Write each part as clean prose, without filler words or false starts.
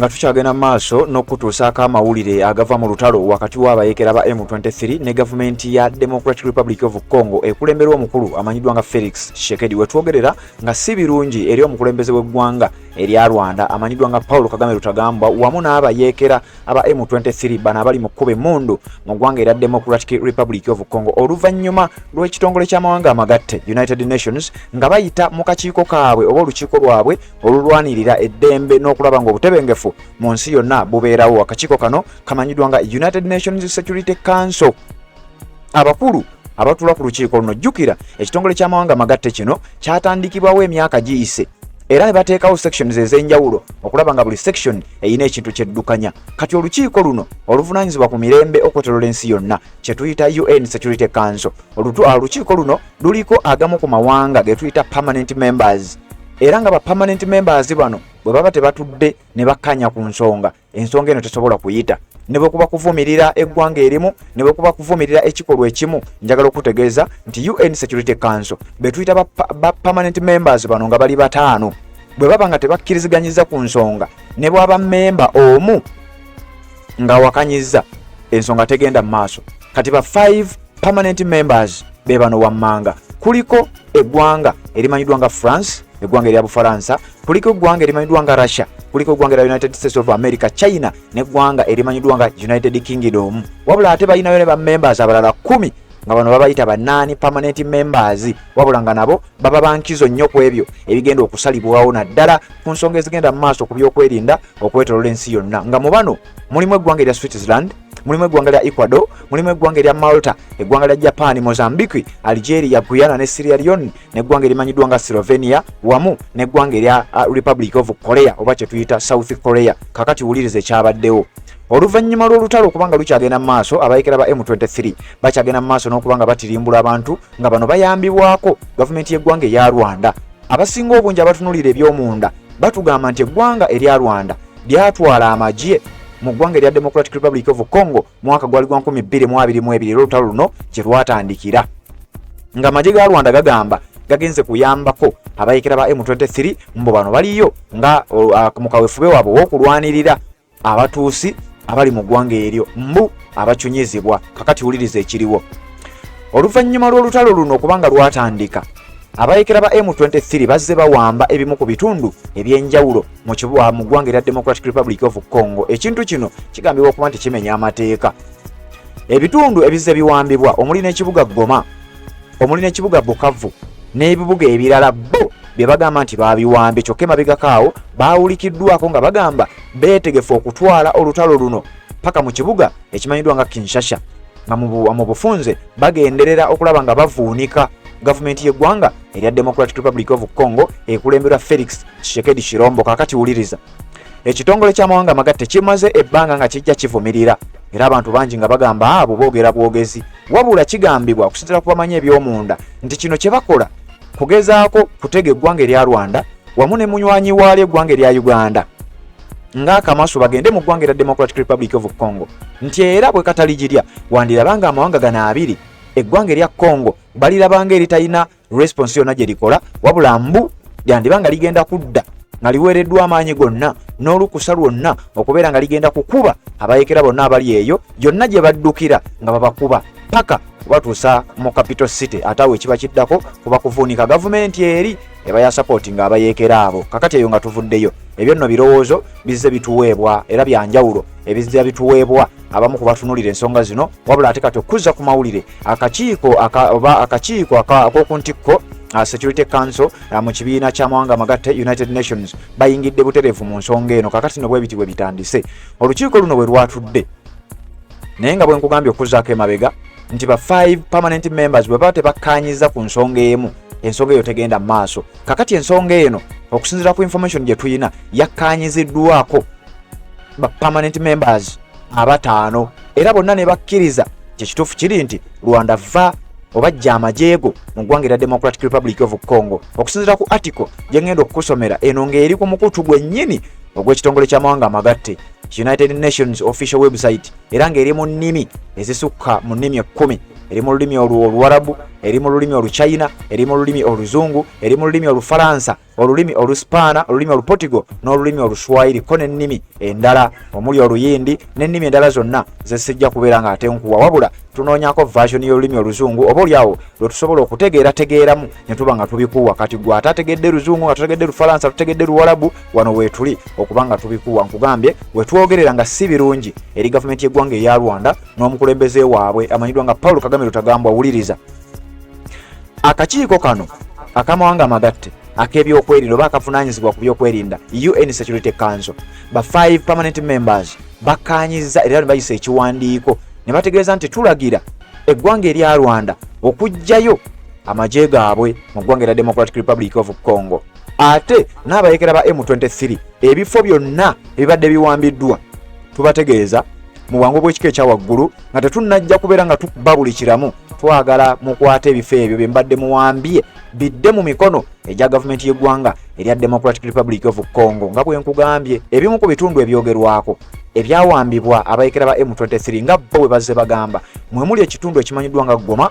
nga tukyagenda maaso n'okutuusaako amawulire agava mu lutalo wakati w'abayeekera ba M23 ne gavumenti ya Democratic Republic of Congo ekulemberwa omukulu amanyiddwa nga Felix Tshisekedi wetwogerera nga si birungi eri omukulembeze w'eggwanga erya Rwanda amanyiddwa nga Paul Kagame Rutagambwa wamu n'abayeekera aba M23 bano abali mu kkuba emmundu mu ggwanga erya Democratic Republic of Congo oluvannyuma lw'ekitongole ky'amawanga amagatte United Nations nga bayita mu kakiiko kaabwe oba olukiiko lwabwe olulwanirira eddembe n'okulaba ng'obutebengefu mu nsi yonna bubeerawo. Akakiiko kano kamanyiddwa nga United Nations Security Council. Abakulu abatula ku lukiiko luno jjukira ekitongole ky'amawanga amagatte kino kyatandikibwawo emyaka giyise era ne bateekawo sections ez'enjawulo okulaba nga buli section eyina ekintu kyeddukanya. Kati olukiiko luno oluvunaanyizibwa ku mirembe okweterola ensi yonna kye tuyita UN Security Council. Olukiiko luno luliko agamu ku mawanga ge tuyita permanent members era nga ba permanent members bano bwe baba tebatudde ne bakkanya ku ensonga eno tesobola kuyita ne bwe kuba kuvumirira eggwanga erimu ne bwe kuba kuvumirira ekikolwa ekimu njagala okutegeeza nti UN Security Council be tuyita ba permanent members bano nga bali bataano bwe baba nga tebakkiriziganyiza ku nsonga ne bwaba memba omu nga wakanyiza ensonga tegenda mu maaso. Kati ba 5 permanent members be bano wammanga kuliko eggwanga erimanyiddwa nga France, eggwanga erya Bufaransa, kuliko eggwanga erimanyiddwa nga Russia, kuliko eggwanga erya United States of America, China n'eggwanga erimanyiddwa nga United Kingdom. Wabula ate balinayo ne ba members abalala 10 nga bano babayita banani permanent members wabula nga nabo baba bankizo nnyo ku ebyo ebigenda okusalibwawo naddala ku nsonga ezigenda mu maaso ku byokwerinda okwetolola ensi yonna. Nga mu bano mulimu eggwanga erya Switzerland, mulimu eggwanga lya Ecuador, mulimu eggwanga lya Malta, eggwanga lya Japan, Mozambique, Algeria, Guyana ne Sierra Leone n'eggwanga erimanyiddwa nga Slovenia wamu n'eggwanga erya Republic of Korea oba kye tuyita South Korea. Kakati wulirize ekyabaddewo oluvannyuma lw'olutalo okubanga lukyagenda mu maaso. Abayeekera ba M23 bakyagenda mu maaso n'okubanga batirimbula abantu nga bano bayambibwako gavumenti y'eggwanga eya Rwanda. Abasinga obungi abatunulira eby'omunda batugamba nti eggwanga erya Rwanda lyatwala amagye mu ggwanga erya Democratic Republic of Congo mwaka gwali gwa 2022 olutalo luno gye lwatandikira nga amagye ga Rwanda gagamba gagenze kuyambako abayeekera ba M23 mbo bano baliyo nga mu kaweefube waabwe w'okulwanirira abatuusi abali mu ggwanga eryo mbu abacunyizibwa. Kakati wuliriza ekiriwo oluvannyuma lw'olutalo luno okubanga lwatandika. Abayeekera ba M23 bazze bawamba ebimu ku bitundu ebyenjawulo mu ggwanga erya Democratic Republic of Congo. Ekintu kino kigambibwa okuba nti kimenya amateeka. Ebitundu ebizze biwambibwa omuli n'ekibuga Goma, omuli n'ekibuga Bukavu n'ebibuga ebirala bo bye bagamba nti babiwambye kyokka emabegakaawo baawulikiddwako nga bagamba beetegefu okutwala olutalo luno paka mu kibuga ekimanyiddwa nga Kinshasa nga mu bufunze bagenderera okulaba nga bavuunika gavumenti y'eggwanga erya Democratic Republic of Congo ekulemberwa Felix Tshisekedi Shirombo. Kakati wuliriza ekitongole ky'amawanga amagatte kimaze ebbanga nga kijja kivumirira era abantu bangi nga bagamba abo boogera bwogezi wabula kigambibwa okusinziira ku bamanyi eby'omunda nti kino kye bakola kugezaako kutega eggwanga erya Rwanda wamu ne munywanyi waalyo eggwanga erya Uganda ng'akamaso bagende mu ggwanga erya Democratic Republic of Congo nti era bwe katali girya wandirabanga amawanga gano abiri eggwanga erya Congo balirabanga eritalina response yonna gye likola wabula mbu lyandibanga ligenda kudda nga liweereddwa amaanyi gonna n'olukusa lwonna okubeera nga ligenda kukuba abayeekera bonna abali eyo gyonna gye baddukira nga babakuba paka batuusa mu capital city ate awo ekiba kiddako kuba kuvuunika gavumenti eri eba ya supportinga abayeekera abo. Kakati eyo nga tuvuddeyo ebyo nno birowoozo bizze bituweebwa era byanjawulo ebizze bituweebwa abamu ku batunulira ensonga zino wabula ate kati okuzza ku mawulire akakiiko ak'oku ntikko Security Council mu kibiina ky'amawanga amagatte United Nations bayingidde butereevu mu nsonga eno. Kakati no bwe biti bwe bitandise olukiiko luno bwe lwatudde naye nga bwe nkugambye okuzzaako emabega nti ba 5 permanent members bwe baba tebakkaanyiza ku nsonga emu ensonga eyo tegenda mu maaso. Kakati ensonga eno okusinziira ku information gye tuyina yakkaanyiziddwako ba permanent members abataano era bonna ne bakkiriza kyekituufu kiri nti Rwanda va obajja amajeego mu ggwanga erya Democratic Republic of Congo. Okusinziira ku article gye ngenda okukusomera eno ng'eri ku mukutu gwennyini ogw'ekitongole ky'amawanga amagatte United Nations official website era ng'eri mu nnimi ezisukka mu nnimi 10. Eri mu lulimi Oluwarabu, eri mu lulimi Oluchina, eri mu lulimi Oluzungu, eri mu lulimi Olufalansa olulimi Oluspana, olulimi Oluportugal n'olulimi Oluswahili ko n'ennimi endala omuli Oluyindi n'ennimi endala zonna zesijja kubeera nga ate nkuwa wabula tunoonyako version y'olulimi Oluzungu oba olyawo lwe tusobola okutegeeramu ne tuba nga tubikuwa kati gwe ate ategedde Luzungu nga tutegedde Lufalansa tutegedde Luwarabu wano weetuli okuba nga tubikuwa nkugambye wetwogerera nga si birungi eri gavumenti y'eggwanga eya Rwanda n'omukulembeze waabwe amanyiddwa nga Paul Kagame Lutagambwa wuliriza akakiiko kano akamawanga amagatte ak'ebyokwerinda oba akavunaanyizibwa ku byokwerinda UN Security Council ba 5 permanent members bakkaanyizza era ne bayisa ekiwandiiko ne bategeeza nti tulagira eggwanga erya Rwanda okujjayo amagye gaabwe mu ggwanga erya Democratic Republic of Congo ate n'abayekera ba M23 ebifo byonna ebibadde biwambiddwa tubategeeza mu bwangu bw'ekika ekya waggulu nga tetunnajja kubeera nga tukuba buli kiramu twagala mukwata ebifo ebyo bye mbadde muwambye bidde mu mikono egya gavumenti y'eggwanga erya Democratic Republic of Congo nga bwe nkugambye ebimu ku bitundu ebyogerwako ebyawambibwa abayekera ba M23 nga bo bwe bazze bagamba mwe muli ekitundu ekimanyiddwa nga Goma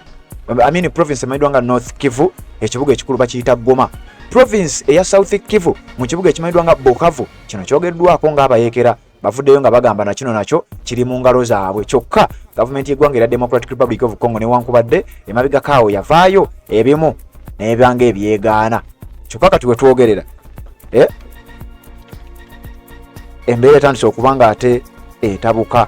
province emanyiddwa nga North Kivu ekibuga ekikulu bakiyita Goma province eya South Kivu mu kibuga ekimanyiddwa nga Bukavu kino kyogeddwako ng'abayekera bavuddeyo nga bagamba na kino nakyo kiri mu ngalo zaabwe kyokka gavumenti y'eggwanga erya Democratic Republic of Congo newankubadde emabega kaawo yavaayo ebimu n'ebyanga ebyegaana kyokka kati we twogerera embeera etandise okuba nga ate etabuka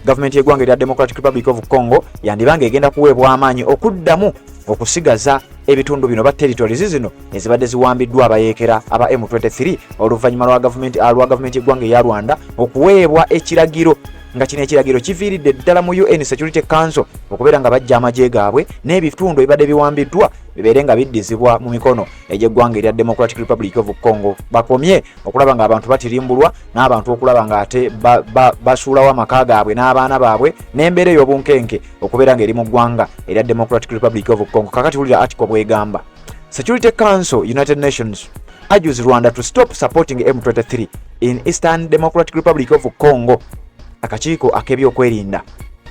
gavumenti y'eggwanga erya Democratic Republic of Congo yandibanga egenda kuweebwa amaanyi okuddamu okusigaza ebitundu bino ba territories zino ezibadde ziwambiddwa abayekera aba M23 oluvannyuma lwa gavumenti y'eggwanga eya Rwanda okuweebwa ekiragiro nga kino ekiragiro kiviiridde ddala mu UN Security Council okubeera nga bajja amagye gaabwe n'ebitundu ebibadde biwambiddwa bibeere nga biddizibwa mu mikono egy'eggwanga erya Democratic Republic of Congo bakomye okulaba nga abantu batirimbulwa n'abantu okulaba nga ate basuulawo amaka gaabwe n'abaana baabwe n'embeera ey'obunkenke okubeera nga eri mu ggwanga erya Democratic Republic of Congo kakati wulira article bwegamba Security Council United Nations urges Rwanda to stop supporting M23 in Eastern Democratic Republic of Congo akakiiko ak'ebyokwerinda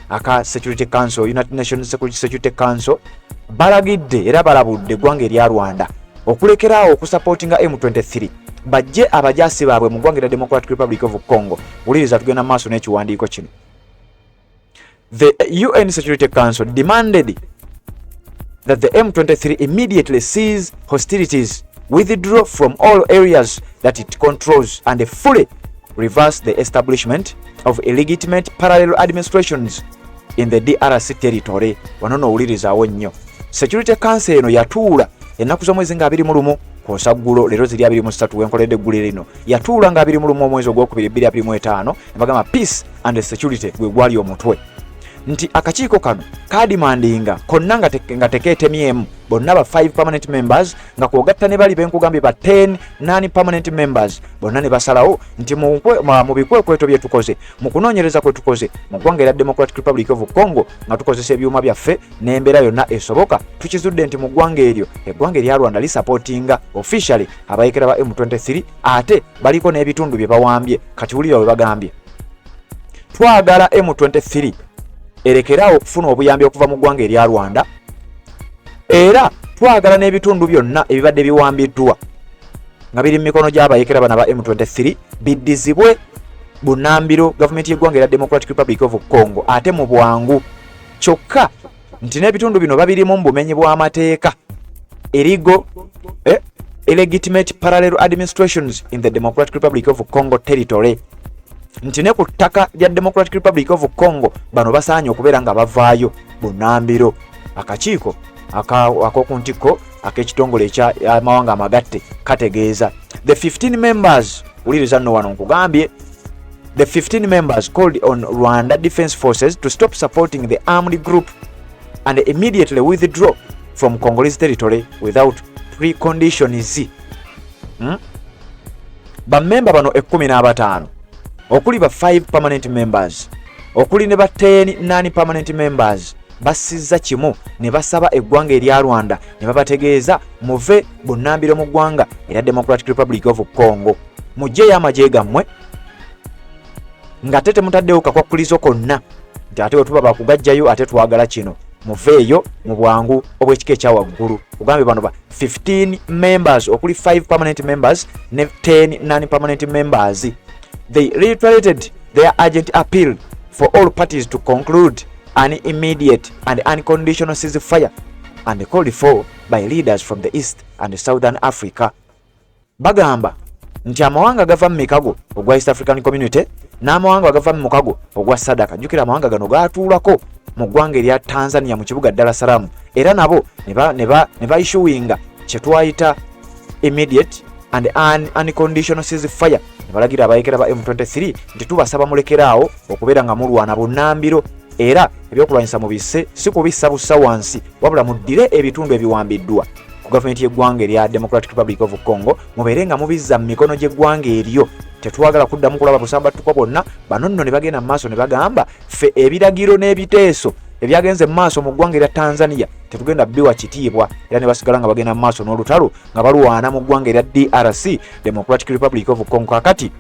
aka Security Council United Nations Security Council balagidde era balabudde eggwanga erya Rwanda okulekeraawo okusupportinga M23 bajje abajaasi baabwe mu ggwanga erya Democratic Republic of Congo wuliriza tugenda maaso n'ekiwandiiko kino The UN Security Council demanded that the M23 immediately cease hostilities, withdraw from all areas that it controls, and fully reverse the establishment of illegitimate parallel administrations in the DRC territory. Wanono ulirizawo nnyo. Security Council eno yatuula ennaku z'omwezi nga 21 kwosa ggulo leero ziri 23 wenkoledde eggulu lino yatuula nga 21 omwezi ogwokubiri 2025 nebagamba peace and security gwe gwali omutwe nti akakiiko kano kadimandinga konna nga tekeetemyemu bonna ba 5 permanent members nga kwogatta ne bali benkugambye ba 10 non-permanent members bonna ne basalawo nti mu bikwekweto bye tukoze mu kunoonyereza kwe tukoze mu ggwanga erya Democratic Republic of Congo nga tukozesa ebyuma byaffe n'embeera yonna esoboka tukizudde nti mu ggwanga eryo eggwanga erya Rwanda lisupportinga officially abayekera ba M23 ate baliko n'ebitundu bye bawambye kati wulira we bagambye twagala M23 erekeraawo okufuna obuyambi okuva mu ggwanga erya Rwanda era twagala n'ebitundu byonna ebibadde biwambiddwa nga biri mu mikono gy'abayekera bana ba M23 biddizibwe bunambiro gavumenti y'eggwanga erya Democratic Republic of Congo ate mu bwangu kyokka nti n'ebitundu bino babirimu mu bumenyi bw'amateeka illegitimate parallel administrations in the Democratic Republic of Congo territory nti ne ku ttaka lya Democratic Republic of Congo bano basaanye okubeera nga bavaayo bunambiro akakiiko ak'okuntiko ak'ekitongole eky'amawanga amagatte kategeeza the 15 members uliriza nno wano nkugambye the 15 members called on Rwanda Defense Forces to stop supporting the armed group and immediately withdraw from Congolese territory without preconditions. Bamemba bano 15 okuli ba 5 permanent members okuli ne ba 10 non-permanent members basizza kimu ne basaba eggwanga erya Rwanda ne babategeeza muve bunambiro mu ggwanga erya Democratic Republic of Congo mujje y'amagye gammwe nga tete mutaddewo kakwakulizo konna nti ate wetuba bakugajjayo ate twagala kino muveeyo mu bwangu obw'ekika ekyawaggulu. Ugambe bano ba 15 members okuli 5 permanent members ne 10 non-permanent members. They reiterated their urgent appeal for all parties to conclude an immediate and unconditional ceasefire and called for by leaders from the East and Southern Africa. Bagamba nti amawanga agava mu mikago ogwa East African Community n'amawanga agava mu mukago ogwa Sadaka, jjukira amawanga gano gaatuulako mu ggwanga erya Tanzania mu kibuga Dar es Salaam, era nabo ne baissuinga kye twayita immediate and unconditional ceasefire. Ne balagira abayekera ba M23 nti tubasaba mulekeraawo okubeera nga mulwana bunnambiro, era ebyokulwanyisa mubisse si kubissa bussa wansi, wabula muddire ebitundu ebiwambiddwa ku gavumenti y'eggwanga erya Democratic Republic of Congo, mubeere nga mubizza mu mikono gy'eggwanga eryo. Tetwagala kuddamu kulaba busambattuko bwonna. Bano nno ne bagenda mu maaso ne bagamba ffe ebiragiro n'ebiteeso ebyagenze mu maaso mu ggwanga erya Tanzania tetugenda biwa kitiibwa, era ne basigala nga bagenda mu maaso n'olutalo nga balwana mu ggwanga erya DRC, Democratic Republic of Congo. Kakati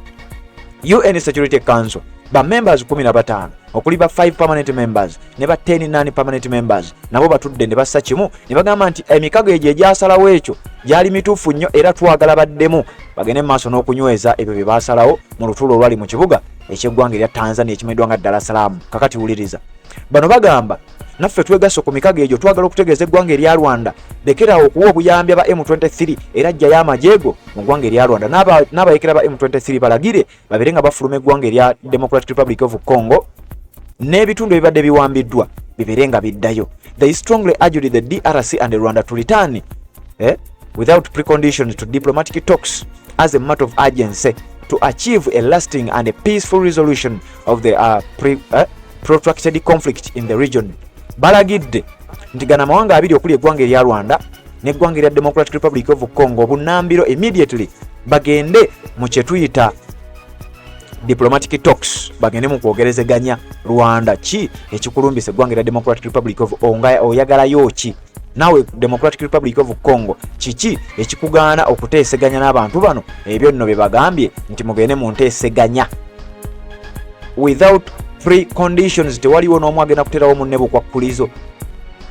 UN Security Council ba members 15 okuli ba 5 permanent members ne ba 10 non-permanent members nabo batudde ne bassa kimu ne bagamba nti emikago egyo egyasalawo ekyo gyali mituufu nnyo, era twagala baddemu bagende maaso n'okunyweza ebyo bye baasalawo mu lutuulo olwali mu kibuga eky'eggwanga erya Tanzania ekimanyiddwa nga Dar es Salaam. Kakati wuliriza, bano bagamba naffe twegasse ku mikago egyo, twagala okutegeeza eggwanga erya Rwanda lekerawo okuwa obuyambi aba M23 era ajjayo amajeego mu ggwanga erya Rwanda, n'abayekera ba M23 balagire babeere nga bafuluma eggwanga erya Democratic Republic of Congo n'ebitundu ebibadde biwambiddwa bibeere nga biddayo. They strongly urged the DRC and Rwanda to return without preconditions to diplomatic talks as a matter of urgency to achieve a lasting and a peaceful resolution of the protracted conflict in the region. Balagidde nti gana amawanga abiri okuli eggwanga erya Rwanda n'eggwanga erya Democratic Republic of Congo bunnambiro immediately bagende mu kye tuyita diplomatic talks, bagende mu kwogerezeganya. Rwanda ki ekikulumbisa eggwanga erya Democratic Republic of oyagalayo ki? Nawe Democratic Republic of Congo kiki ekikugaana okuteeseganya n'abantu bano? Ebyo nno bye bagambye nti mugende mu nteeseganya without preconditions. Tewaliwo n'omu agenda kuterawo munne bukwakkulizo.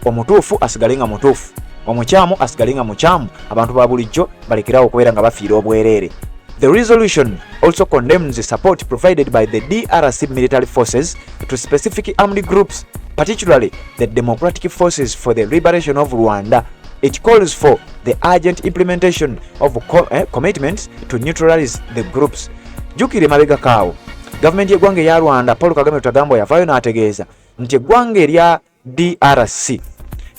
Omutuufu asigale nga mutuufu, omukyamu asigale nga mukyamu, abantu ba bulijjo balekerawo okubeera nga bafiira obwereere. The resolution also condemns the support provided by the DRC military forces to specific armed groups, particularly the Democratic Forces for the Liberation of Rwanda. It calls for the urgent implementation of commitments to neutralize the groups. Jukire mabega kawo gavumenti y'eggwanga erya Rwanda Paul Kagame Rutagambo yavaayo n'ategeeza nti eggwanga erya DRC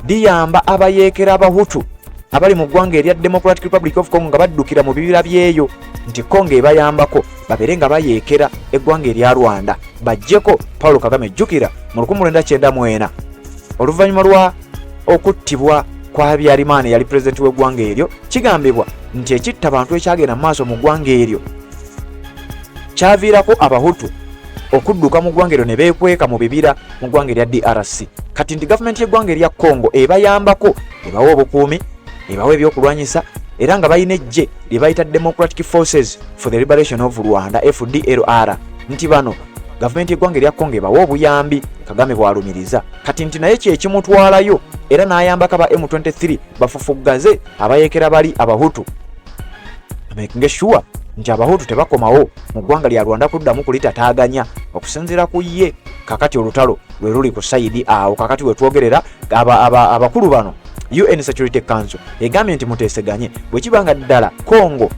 liyamba abayeekera abahutu abali mu ggwanga erya Democratic Republic of Congo nga baddukira mu bibira byeyo, nti Congo ebayambako babeere nga bayeekera eggwanga erya Rwanda bajjeko. Paul Kagame jjukira mu 1994 oluvannyuma lwa okuttibwa kwa Habyarimana yali pulezidenti w'eggwanga eryo, kigambibwa nti ekitta abantu ekyagenda mu maaso mu ggwanga eryo kyaviirako abahutu okudduka mu ggwanga eryo ne beekweka mu bibira mu ggwanga erya DRC. Kati nti gavumenti y'eggwanga erya Congo ebayambako, ebawa obukuumi, ebawa ebyokulwanyisa, era nga balina eggye lye bayita Democratic Forces for the Liberation of Rwanda FDLR. Nti bano gavumenti y'eggwanga erya Congo ebawa obuyambi. Kagame bw'alumiriza kati nti naye kyekimutwalayo era n'ayambako aba M23 bafufuggaze abayeekera bali abahutu, making sure nti abahutu tebakomawo mu ggwanga lya Rwanda kuddamu kulitataaganya okusinziira ku ye. Kakati olutalo lwe luli ku sayidi awo. Kakati we twogerera abakulu bano UN Security Council egambye nti muteeseganye bwe kibanga ddala Congo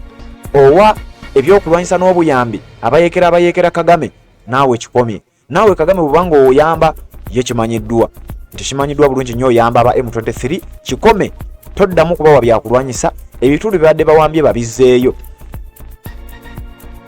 owa ebyokulwanyisa n'obuyambi abayeekera Kagame, naawe kikomye. Naawe Kagame bubanga oyamba ye kimanyiddwa nti kimanyiddwa bulungi nnyo oyamba aba M23 kikome, toddamu kubawa byakulwanyisa, ebitundu bibadde bawambye babizzeeyo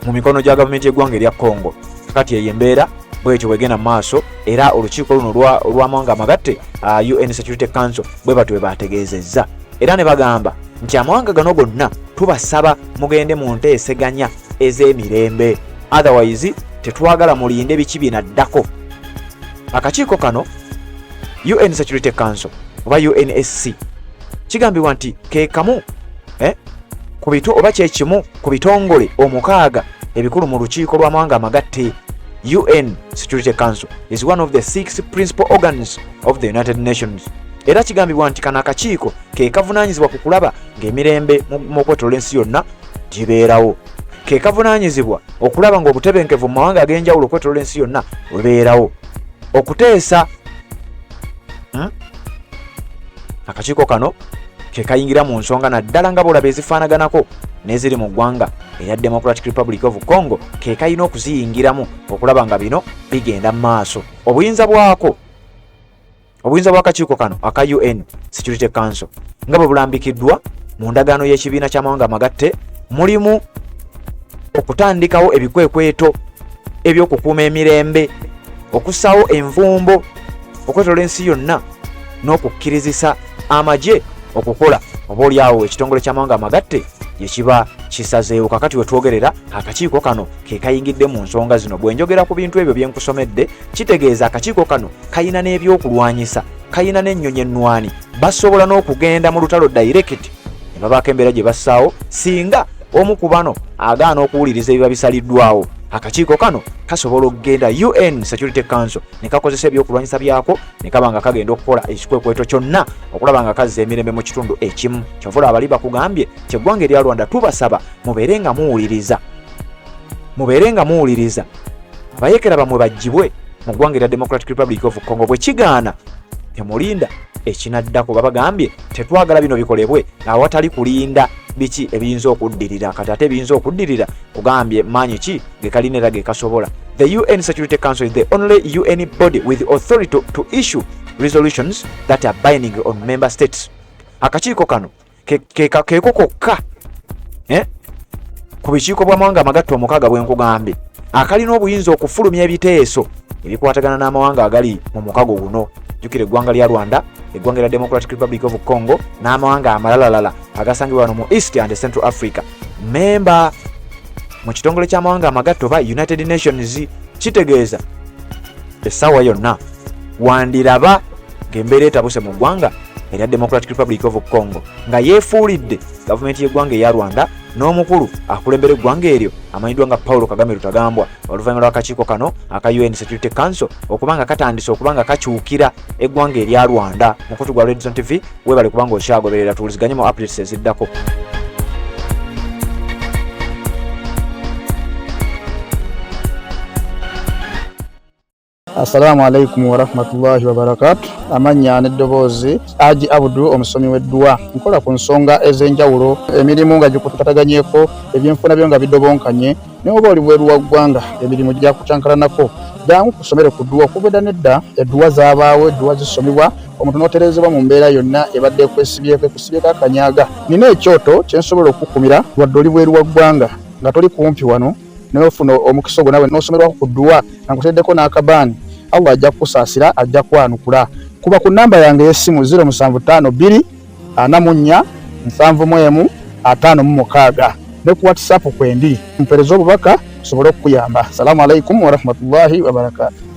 mu mikono gya gavumenti y'eggwanga erya Congo. Kakati eyo embeera bwekyo bwegenda mu maaso, era olukiiko luno olw'amawanga amagatte UN Security Council bwe batwe bategeezezza, era ne bagamba nti amawanga gano gonna tubasaba mugende mu nteeseganya ez'emirembe, otherwise tetwagala mulinde biki binaddako. Akakiiko kano UN Security Council oba UNSC kigambibwa nti ke kamu oba kyekimu ku bitongole 6 ebikulu mu lukiiko lw'amawanga amagatte UN Security Council is one of the 6 principal organs of the United Nations. Era kigambibwa nti kana akakiiko ke kavunaanyizibwa ku kulaba ng'emirembe mu kwetooloola ensi yonna gibeerawo. Ke kavunaanyizibwa okulaba ng'obutebenkevu mu mawanga ag'enjawulo okwetooloola ensi yonna webeerawo. Okuteesa akakiiko kano ke kayingira mu nsonga naddala nga bw'olaba ezifaanaganako n'eziri mu ggwanga erya Democratic Republic of Congo ke kayina okuziyingiramu okulaba nga bino bigenda mu maaso. Obuyinza bw'akakiiko kano aka UN Security Council nga bwe bulambikiddwa mu ndagaano y'ekibiina ky'amawanga amagatte mulimu okutandikawo ebikwekweto eby'okukuuma emirembe, okussaawo envumbo okwetooloola ensi yonna n'okukkirizisa amagye okukola obaolyawo ekitongole ky'amawanga amagatte gye kiba kisazeewo. Kakati we twogerera akakiiko kano ke kayingidde mu nsonga zino. Bwe njogera ku bintu ebyo bye nkusomedde kitegeeza akakiiko kano kayina n'ebyokulwanyisa, kayina n'ennyonyi ennwani, basobola n'okugenda mu lutalo direct ne babaako embeera gye bassaawo singa omu ku bano agaana okuwuliriza ebiba bisaliddwawo. Akakiiko kano kasobola okugenda UN Security Council ne kakozesa ebyokulwanyisa byako ne kaba nga kagenda okukola ekikwekweto kyonna okulaba nga kazza emirembe mu kitundu ekimu. Kyovula abali bakugambye kyeggwanga erya Rwanda tubasaba mubeere nga muwuliriza abayekera bamwe bajjibwe mu ggwanga erya Democratic Republic of Congo. Bwe kigaana temulinda ekinaddako. Babagambye tetwagala bino bikolebwe awatali kulinda biki ebiyinza okuddirira. Kati ate ebiyinza okuddirira kugambye maanyi ki ge kalina era ge kasobola. The UN Security Council is the only UN body with authority to issue resolutions that are binding on member states. Akakiiko kano keeko kokka ku bikiiko bw'amawanga amagatte omukaaga bwe nkugambye akalina obuyinza okufulumya ebiteeso ebikwatagana n'amawanga agali mu mukago guno. Jjukira eggwanga lya Rwanda, eggwanga lya Democratic Republic of Congo n'amawanga amalalalala agasangibwa wano mu East and Central Africa. Memba mu kitongole ky'amawanga amagatte oba United Nations. Kitegeeza essaawa yonna wandiraba ng'embeera etabuse mu ggwanga erya Democratic Republic of Congo nga yeefuulidde gavumenti y'eggwanga eya Rwanda n'omukulu akulembera eggwanga eryo amanyiddwa nga Paulo Kagame Rutagambwa oluvannyuma lw'akakiiko kano aka UN Security Council okubanga katandise okubanga kakyukira eggwanga erya Rwanda. Mukutu gwa Red Zone TV weebale kubanga okyagoberera tuwuliziganye mu updates eziddako. Assalamu alaikum warahmatullahi wabarakatuh. Amanya n'eddoboozi Haji Abdu omusomi w'edduwa. Nkola ku nsonga ez'enjawulo, emirimu nga gikutataganyeko, ebyenfuna byo nga bidobonkanye, ne oba oli bweru wa ggwanga emirimu gya kucankalanako. Jangu kusomere ku dduwa kubeda nedda edduwa zaabaawo, edduwa zisomebwa omuntu n'oterezebwa mu mbeera yonna ebadde kwesibyeko ekusibyeko akanyaaga. Nina ekyoto kye nsobola okukumira wadde oli bweru wa ggwanga nga toli kumpi wano n'ofuna omukisa ogwo nawe n'osomerwako ku dduwa nga nkuteddeko n'akabaani. Allah ajja kusaasira, ajja kwanukula. Kuba ku namba yange y'essimu 0752 44 71 56 ne ku WhatsApp kwendi mpereza obubaka sobole okuyamba. Assalamu alaikum warahmatullahi wabarakatuh.